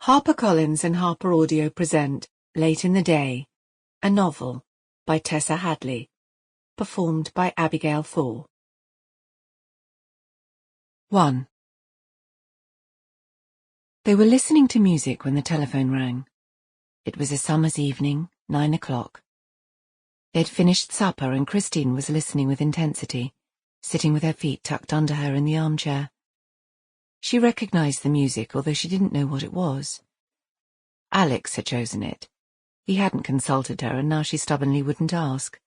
HarperCollins and Harper Audio present Late in the Day, a novel by Tessa Hadley, performed by Abigail Thaw. 1. They were listening to music when the telephone rang. It was a summer's evening, 9 o'clock. They'd finished supper and Christine was listening with intensity, sitting with her feet tucked under her in the armchair. She recognized the music, although she didn't know what it was. Alex had chosen it. He hadn't consulted her, and now she stubbornly wouldn't ask.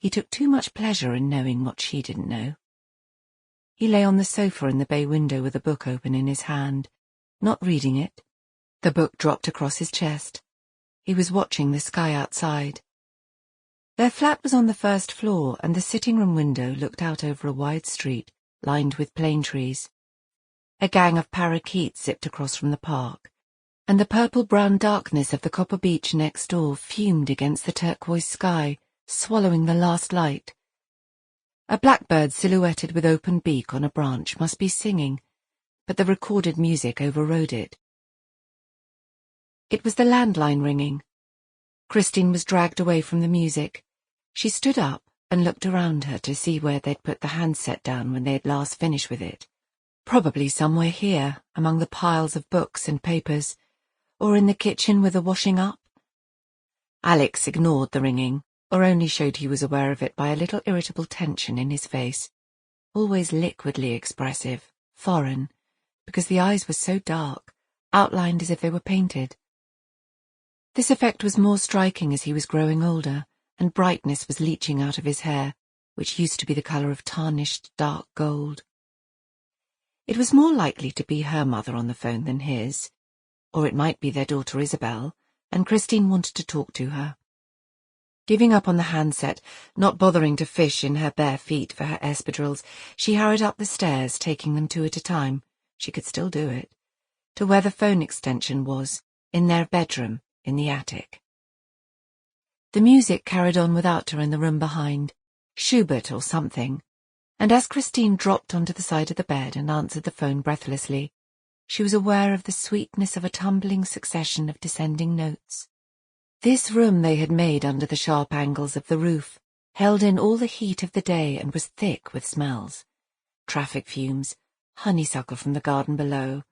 He took too much pleasure in knowing what she didn't know. He lay on the sofa in the bay window with a book open in his hand, not reading it. The book dropped across his chest. He was watching the sky outside. Their flat was on the first floor, and the sitting-room window looked out over a wide street lined with plane trees. A gang of parakeets zipped across from the park, and the purple-brown darkness of the copper beach next door fumed against the turquoise sky, swallowing the last light. A blackbird silhouetted with open beak on a branch must be singing, but the recorded music overrode it. It was the landline ringing. Christine was dragged away from the music. She stood up and looked around her to see where they'd put the handset down when they'd last finished with it. Probably somewhere here, among the piles of books and papers, or in the kitchen with the washing up. Alex ignored the ringing, or only showed he was aware of it by a little irritable tension in his face, always liquidly expressive, foreign, because the eyes were so dark, outlined as if they were painted. This effect was more striking as he was growing older, and brightness was leaching out of his hair, which used to be the colour of tarnished dark gold. It was more likely to be her mother on the phone than his, or it might be their daughter Isabel, and Christine wanted to talk to her. Giving up on the handset, not bothering to fish in her bare feet for her espadrilles, she hurried up the stairs, taking them two at a time, she could still do it, to where the phone extension was, in their bedroom, in the attic. The music carried on without her in the room behind, Schubert or something, and as Christine dropped onto the side of the bed and answered the phone breathlessly, she was aware of the sweetness of a tumbling succession of descending notes. This room they had made under the sharp angles of the roof held in all the heat of the day and was thick with smells. Traffic fumes, honeysuckle from the garden below,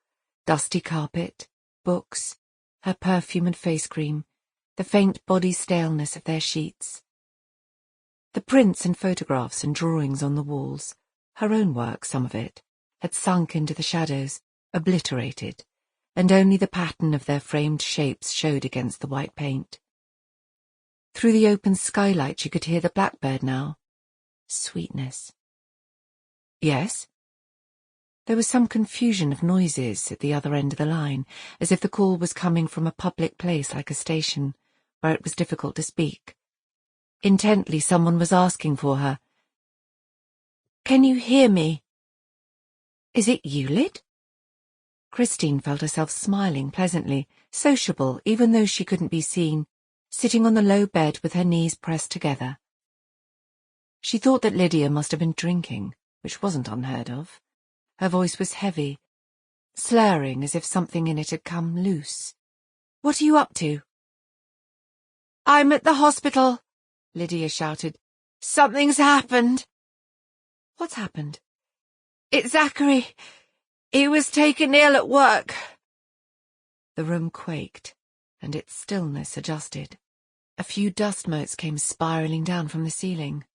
dusty carpet, books, her perfume and face cream, the faint body staleness of their sheets. The prints and photographs and drawings on the walls, her own work, some of it, had sunk into the shadows, obliterated, and only the pattern of their framed shapes showed against the white paint. Through the open skylight she could hear the blackbird now. Sweetness. Yes? There was some confusion of noises at the other end of the line, as if the call was coming from a public place like a station, where it was difficult to speak. Intently someone was asking for her. "Can you hear me?" "Is it you, Lyd?" Christine felt herself smiling pleasantly, sociable even though she couldn't be seen, sitting on the low bed with her knees pressed together. She thought that Lydia must have been drinking, which wasn't unheard of. Her voice was heavy, slurring as if something in it had come loose. "What are you up to?" "I'm at the hospital," Lydia shouted. "Something's happened." "What's happened?" "It's Zachary. He was taken ill at work." The room quaked, and its stillness adjusted. A few dust motes came spiralling down from the ceiling.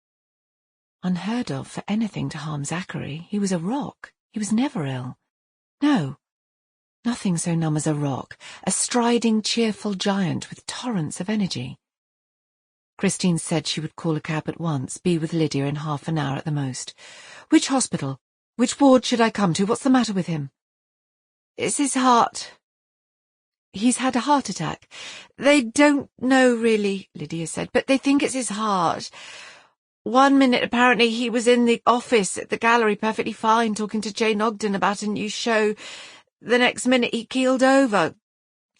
Unheard of for anything to harm Zachary. He was a rock. He was never ill. No, nothing so numb as a rock, a striding, cheerful giant with torrents of energy. Christine said she would call a cab at once, be with Lydia in half an hour at the most. "Which hospital? Which ward should I come to? What's the matter with him?" "It's his heart." "He's had a heart attack?" "They don't know really," Lydia said, "but they think it's his heart. One minute apparently he was in the office at the gallery perfectly fine talking to Jane Ogden about a new show. The next minute he keeled over,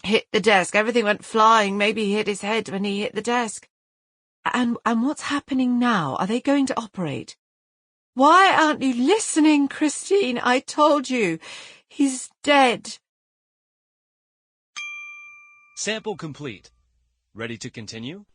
hit the desk, everything went flying, maybe he hit his head when he hit the desk." And what's happening now? Are they going to operate?" "Why aren't you listening, Christine? I told you. He's dead." Sample complete. Ready to continue?